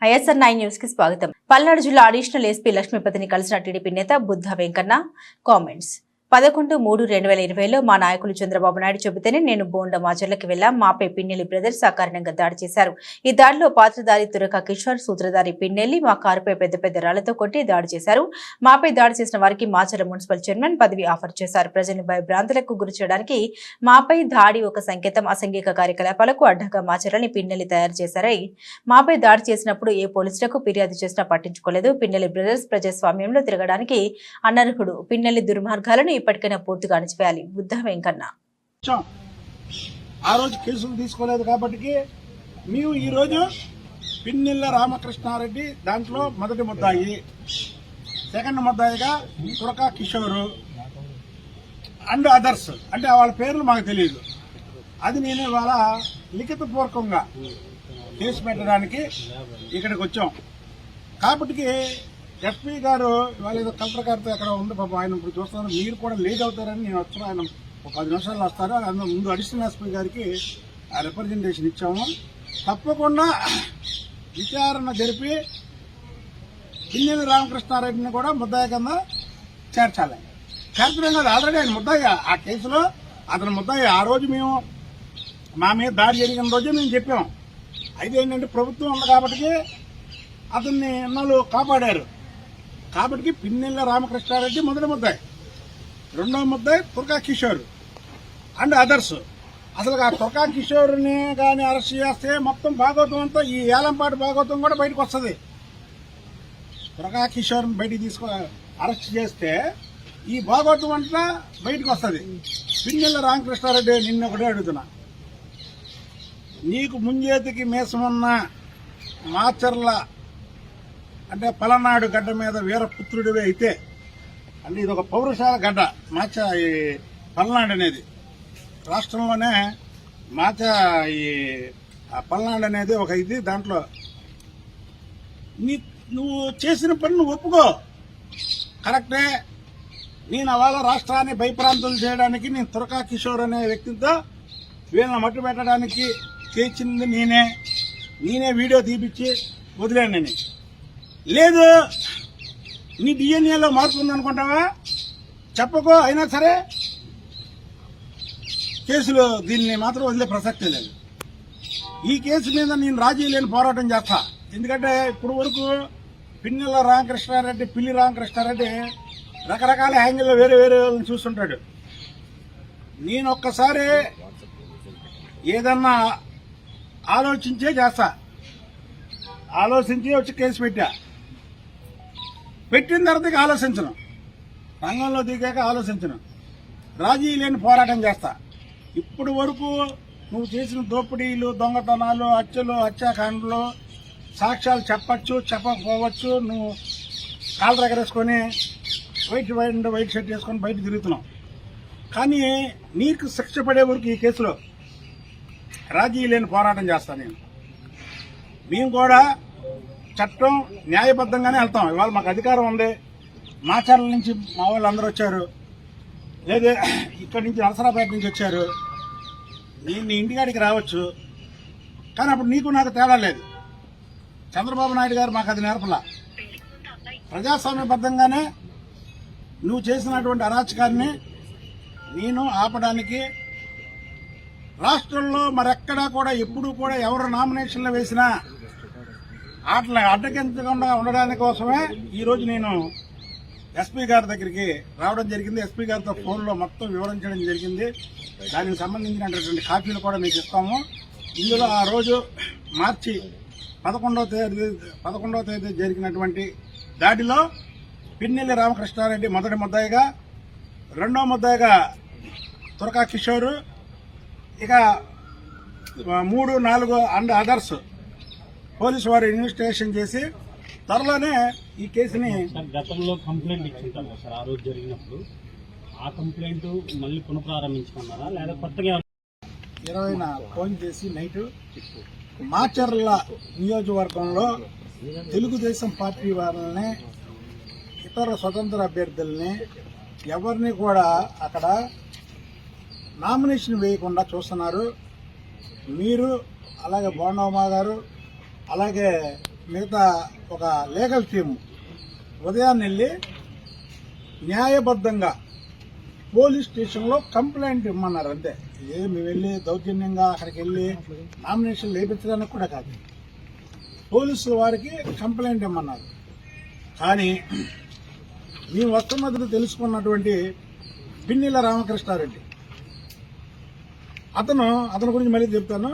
ISR 9 news కి స్వాగతం. పల్నాడు జిల్లా అడిషనల్ ఎస్పీ లక్ష్మీపతిని కలిసిన టీడీపీ నేత బుద్ధ వెంకన్న. కామెంట్స్ 11/3/2020లో మా నాయకులు చంద్రబాబు నాయుడు చెబితేనే నేను బోండా మాచర్లకి వెళ్లాం. మాపై పిన్నెల్లి బ్రదర్స్ అకారణంగా దాడి చేశారు. ఈ దాడిలో పాత్రధారి తురక కిషోర్, సూత్రధారి పిన్నెల్లి మా కారుపై పెద్ద పెద్ద రాళ్లతో కొట్టి దాడి చేశారు. మాపై దాడి చేసిన వారికి మాచర్ల మున్సిపల్ చైర్మన్ పదవి ఆఫర్ చేశారు. ప్రజల్ని భయభ్రాంతులకు గురి చేయడానికి మాపై దాడి ఒక సంకేతం. అసంఘిక కార్యకలాపాలకు అడ్డగా మాచర్లని పిన్నెల్లి తయారు చేశారని, మాపై దాడి చేసినప్పుడు ఏ పోలీసులకు ఫిర్యాదు చేసినా పట్టించుకోలేదు. పిన్నెల్లి బ్రదర్స్ ప్రజాస్వామ్యంలో తిరగడానికి అనర్హుడు. పిన్నెల్లి దుర్మార్గాలను ఇప్పటికైనా పూర్తిగా అణచివేయాలి. బుద్ధ వెంకన్న. ఆ రోజు కేసులు తీసుకోలేదు కాబట్టి మేము ఈ రోజు పిన్నెల్ల రామకృష్ణారెడ్డి దాంట్లో మొదటి ముద్దాయి, సెకండ్ ముద్దాయిగా తురకా కిషోర్ అండ్ అదర్స్, అంటే వాళ్ళ పేర్లు మాకు తెలియదు. అది నేను ఇవాళ లిఖితపూర్వకంగా కేసు పెట్టడానికి ఇక్కడికి వచ్చాం. కాబట్టి ఎస్పీ గారు ఇవాళ ఏదో కలెక్టర్ గారితో ఎక్కడ ఉంది పాపం, ఆయన ఇప్పుడు చూస్తాను మీరు కూడా లేట్ అవుతారని నేను వచ్చాను. ఆయన ఒక 10 నిమిషాలు వస్తారు. అందులో ముందు అడిషనల్ ఎస్పీ గారికి రిప్రజెంటేషన్ ఇచ్చాము. తప్పకుండా విచారణ జరిపి పిన్నెల్లి రామకృష్ణారెడ్డిని కూడా ముద్దాయి కింద చేర్చాలి. చేర్చడం కాదు, ఆల్రెడీ ఆయన ముద్దాయి. ఆ కేసులో అతను ముద్దాయి. ఆ రోజు మేము మా మీద దాడి జరిగిన రోజే మేము చెప్పాం. అయితే ఏంటంటే ప్రభుత్వం ఉంది కాబట్టి అతన్ని ఎన్నాళ్ళు కాపాడారు. కాబట్టి పిన్నెల్ల రామకృష్ణారెడ్డి మొదటి ముద్దాయి, రెండవ ముద్దాయి తురకా కిషోర్ అండ్ అదర్స్. అసలు ఆ తురకా కిషోర్ని కానీ అరెస్ట్ చేస్తే మొత్తం భాగవతం అంతా, ఈ ఏలంపాటి భాగవతం కూడా బయటకు వస్తుంది. తురకా కిషోర్ని బయటికి అరెస్ట్ చేస్తే ఈ భాగవతం అంతా బయటకు వస్తుంది. పిన్నెల్ల రామకృష్ణారెడ్డి నిన్న ఒకటే అడుగుతున్నా, నీకు ముంజేతికి మేసమున్న మాచర్ల అంటే పలనాడు గడ్డ మీద వీరపుత్రుడివే అయితే, అంటే ఇది ఒక పౌరశాల గడ్డ ఈ పల్నాడు అనేది. రాష్ట్రంలోనే ఈ పల్నాడు అనేది ఒక ఇది. దాంట్లో నువ్వు చేసిన పని నువ్వు ఒప్పుకో, కరెక్టే. నేను అవాళ రాష్ట్రాన్ని భయప్రాంతులు చేయడానికి నేను తురకా కిషోర్ అనే వ్యక్తితో వీళ్ళని మట్టు పెట్టడానికి చేసింది నేనే వీడియో తీపిచ్చి వదిలేను. నేను లేదు నీ డిఎన్ఏలో మార్పు ఉందనుకుంటావా, చెప్పకో. అయినా సరే కేసులో దీన్ని మాత్రం వదిలే ప్రసక్తే లేదు. ఈ కేసు మీద నేను రాజీ లేని పోరాటం చేస్తా. ఎందుకంటే ఇప్పుడు వరకు పిన్నెల్ల రామకృష్ణారెడ్డి, పిల్లి రామకృష్ణారెడ్డి రకరకాల యాంగిల్లో వేరే వేరే వాళ్ళని చూస్తుంటాడు. నేను ఒక్కసారి ఏదన్నా ఆలోచించే చేస్తా. ఆలోచించి వచ్చి కేసు పెట్టిన తర్వాత ఆలోచించను, రంగంలో దిగాక ఆలోచించను. రాజీ లేని పోరాటం చేస్తా. ఇప్పుడు వరకు నువ్వు చేసిన దోపిడీలు, దొంగతనాలు, హత్యాకాండలు సాక్ష్యాలు చెప్పచ్చు, చెప్పకపోవచ్చు. నువ్వు కాళ్ళు రగరేసుకొని వైట్ షర్ట్ వేసుకొని బయట తిరుగుతున్నావు. కానీ నీకు శిక్ష పడే వరకు ఈ కేసులో రాజీ లేని పోరాటం చేస్తా నేను. మేము కూడా చట్టం న్యాయబద్ధంగానే వెళ్తాం. ఇవాళ మాకు అధికారం ఉంది. మాచర్ల నుంచి మా వాళ్ళు అందరూ వచ్చారు, లేదా ఇక్కడి నుంచి నరసరాపేట నుంచి వచ్చారు. నేను నీ ఇంటికాడికి రావచ్చు, కానీ అప్పుడు నీకు నాకు తేడా లేదు. చంద్రబాబు నాయుడు గారు మాకు అది నేర్పలా. ప్రజాస్వామ్యబద్ధంగానే నువ్వు చేసినటువంటి అరాచకాన్ని నేను ఆపడానికి రాష్ట్రంలో మరెక్కడా కూడా ఎప్పుడూ కూడా ఎవరు నామినేషన్లు వేసినా అట్లా అడ్డగించకుండా ఉండడానికి కోసమే ఈరోజు నేను ఎస్పీ గారి దగ్గరికి రావడం జరిగింది. ఎస్పీ గారితో ఫోన్లో మొత్తం వివరించడం జరిగింది. దానికి సంబంధించినటువంటి కాపీలు కూడా మీకు ఇస్తాము. ఇందులో ఆ రోజు మార్చి 11వ తేదీ జరిగినటువంటి దాడిలో పిన్నెల్లి రామకృష్ణారెడ్డి మొదటి ముద్దాయిగా, రెండవ ముద్దాయిగా తురకా కిషోర్, ఇక 3, 4 అండ్ అదర్స్ పోలీసు వారు ఇన్వెస్టిగేషన్ చేసి త్వరలోనే ఈ కేసుని. గతంలో కంప్లైంట్ ఇచ్చింటారు సార్, ఆ రోజు జరిగినప్పుడు ఆ కంప్లైంట్ మళ్ళీ పునఃప్రారంభించుకున్నారా లేదా కొత్తగా? 20న ఫోన్ చేసి నైట్ మాచర్ల నియోజకవర్గంలో తెలుగుదేశం పార్టీ వారిని, ఇతర స్వతంత్ర అభ్యర్థుల్ని ఎవరిని కూడా అక్కడ నామినేషన్ వేయకుండా చూస్తున్నారు. మీరు అలాగే బోండమ్మ గారు, అలాగే మిగతా ఒక లీగల్ టీమ్ ఉదయాన్నే వెళ్ళి న్యాయబద్ధంగా పోలీస్ స్టేషన్లో కంప్లైంట్ ఇమ్మన్నారు. అంతే. మేము వెళ్ళి దౌర్జన్యంగా అక్కడికి వెళ్ళి నామినేషన్ లేపించడానికి కూడా కాదు, పోలీసుల వారికి కంప్లైంట్ ఇమ్మన్నారు. కానీ మేము వస్తున్నది తెలుసుకున్నటువంటి పిన్నెల రామకృష్ణారెడ్డి అతని గురించి మళ్ళీ చెప్తాను.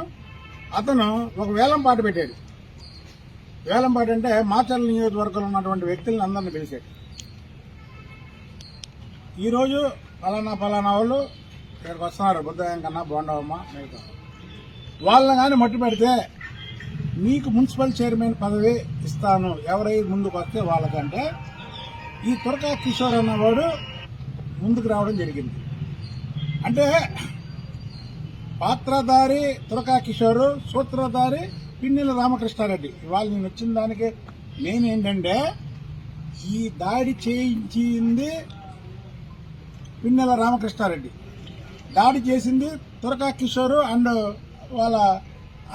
అతను ఒక వేలం పాట పెట్టాడు. వేలం పాట అంటే మాచర్ల నియోజకవర్గంలో ఉన్నటువంటి వ్యక్తులను అందరినీ పిలిచాడు. ఈరోజు ఫలానా వాళ్ళు ఇక్కడికి వస్తున్నారు, బుద్ధయం కన్నా బోండవమ్మ మిగతా వాళ్ళని కానీ మట్టు పెడితే మీకు మున్సిపల్ చైర్మన్ పదవి ఇస్తాను, ఎవరైతే ముందుకు వస్తే వాళ్ళకంటే ఈ తురకా కిషోర్ అన్నవాడు ముందుకు రావడం జరిగింది. అంటే పాత్రధారి తురకా కిషోర్, సూత్రధారి పిన్నెల రామకృష్ణారెడ్డి. ఇవాళ నేను వచ్చిన దానికి నేనేంటంటే ఈ దాడి చేయించింది పిన్నెల రామకృష్ణారెడ్డి, దాడి చేసింది తురకా కిషోర్ అండ్ వాళ్ళ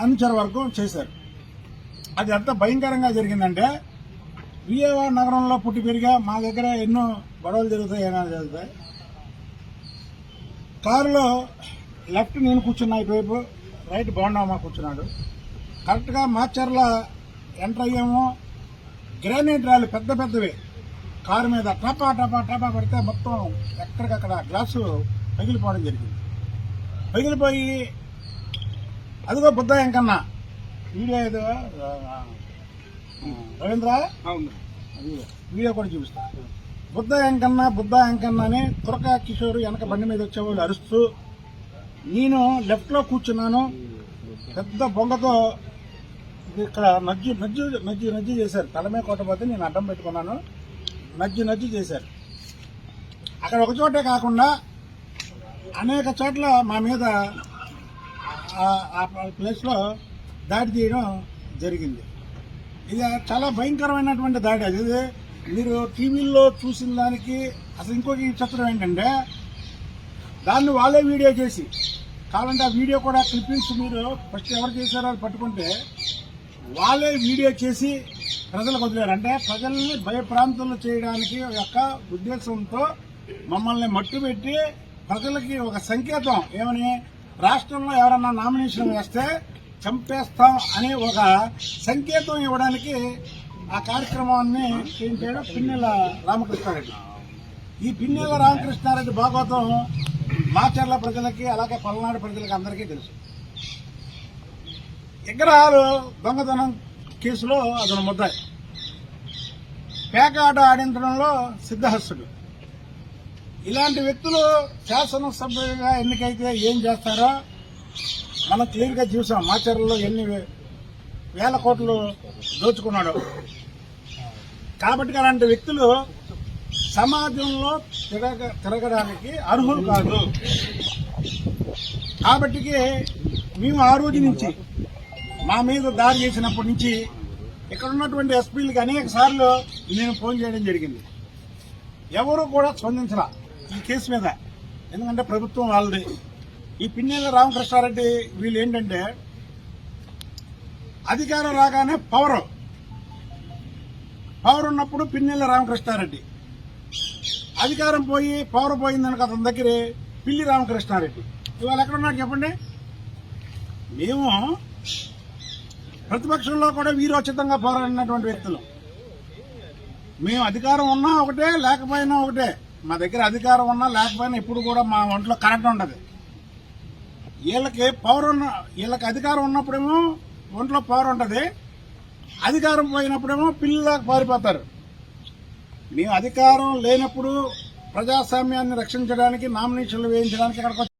అనుచర వర్గం చేశారు. అది ఎంత భయంకరంగా జరిగిందంటే విజయవాడ నగరంలో పుట్టి పెరిగా మా దగ్గర ఎన్నో గొడవలు జరుగుతాయి, ఏమైనా జరుగుతాయి. కారులో లెఫ్ట్ నేను కూర్చున్నా, ఇటువైపు రైట్ బోండమ్మ కూర్చున్నాడు. కరెక్ట్గా మాచర్ల ఎంటర్ అయ్యాము. గ్రానైట్ రాళ్ళు పెద్ద పెద్దవి కారు మీద టపా టపా టపా పడితే మొత్తం ఎక్కడికక్కడ గ్లాసు పగిలిపోవడం జరిగింది. పగిలిపోయి అదిగో బుద్ధయం కన్నా వీడియో ఏదో రవీంద్ర వీడియో కూడా చూపిస్తా. బుద్ధయం కన్నా అని తురకా కిషోర్ వెనక బండి మీద వచ్చేవాళ్ళు అరుస్తూ, నేను లెఫ్ట్ లో కూర్చున్నాను. పెద్ద బొంగతో ఇక్కడ నజ్జు చేశారు. తలమే కొట్టబోతే నేను అడ్డం పెట్టుకున్నాను, నజ్జు చేశారు. అక్కడ ఒక చోటే కాకుండా అనేక చోట్ల మా మీద ఆ ప్లేస్ లో దాడి చేయడం జరిగింది. ఇది చాలా భయంకరమైనటువంటి దాడి. అది మీరు టీవీల్లో చూసిన దానికి అసలు ఇంకొక చిత్రం ఏంటంటే దాన్ని వాళ్ళే వీడియో చేసి, కావాలంటే ఆ వీడియో కూడా క్లిప్పింగ్స్ మీరు ఫస్ట్ ఎవరు చేశారో అది పట్టుకుంటే వాళ్ళే వీడియో చేసి ప్రజలకు వదిలేరు. అంటే ప్రజల్ని భయప్రాంతంలో చేయడానికి యొక్క ఉద్దేశంతో మమ్మల్ని మట్టుపెట్టి ప్రజలకి ఒక సంకేతం ఏమని, రాష్ట్రంలో ఎవరన్నా నామినేషన్ వేస్తే చంపేస్తాం అనే ఒక సంకేతం ఇవ్వడానికి ఆ కార్యక్రమాన్ని చేయించాడు పిన్నెల రామకృష్ణారెడ్డి. ఈ పిన్నెల రామకృష్ణారెడ్డి భాగవతం మాచర్ల ప్రజలకి అలాగే పల్నాడు ప్రజలకి అందరికీ తెలుసు. విగ్రహాలు దొంగతనం కేసులో అతను ముద్దాయి, పేకాట ఆడించడంలో సిద్ధహస్తుడు. ఇలాంటి వ్యక్తులు శాసనసభ్యులుగా ఎన్నికైతే ఏం చేస్తారో మనం క్లియర్ గా చూసాం. మాచర్లలో ఎన్ని వేల కోట్లు దోచుకున్నాడు. కాబట్టి అలాంటి వ్యక్తులు సమాజంలో తిరగడానికి అర్హులు కాదు. కాబట్టి మేము ఆ రోజు నుంచి మా మీద దాడి చేసినప్పటి నుంచి ఇక్కడ ఉన్నటువంటి ఎస్పీలకి అనేక సార్లు నేను ఫోన్ చేయడం జరిగింది. ఎవరు కూడా స్పందించరా ఈ కేసు మీద. ఎందుకంటే ప్రభుత్వం వాళ్ళది. ఈ పిన్నెల రామకృష్ణారెడ్డి వీళ్ళు ఏంటంటే అధికారం రాగానే పవర్ ఉన్నప్పుడు పిన్నెల రామకృష్ణారెడ్డి, అధికారం పోయి పవర్ పోయిందనుక అతని దగ్గర పిల్లి రామకృష్ణారెడ్డి. ఇవాళ ఎక్కడున్నాడు చెప్పండి. మేము ప్రతిపక్షంలో కూడా వీరోచితంగా పోరాడినటువంటి వ్యక్తులు. మేము అధికారం ఉన్నా ఒకటే, లేకపోయినా ఒకటే. మా దగ్గర అధికారం ఉన్నా లేకపోయినా ఇప్పుడు కూడా మా ఒంట్లో కరెంట్ ఉండదు. వీళ్ళకి అధికారం ఉన్నప్పుడేమో ఒంట్లో పవర్ ఉంటుంది, అధికారం పోయినప్పుడేమో పిల్లలకు పారిపోతారు. మేము అధికారం లేనప్పుడు ప్రజాస్వామ్యాన్ని రక్షించడానికి, నామినేషన్లు వేయించడానికి ఇక్కడికి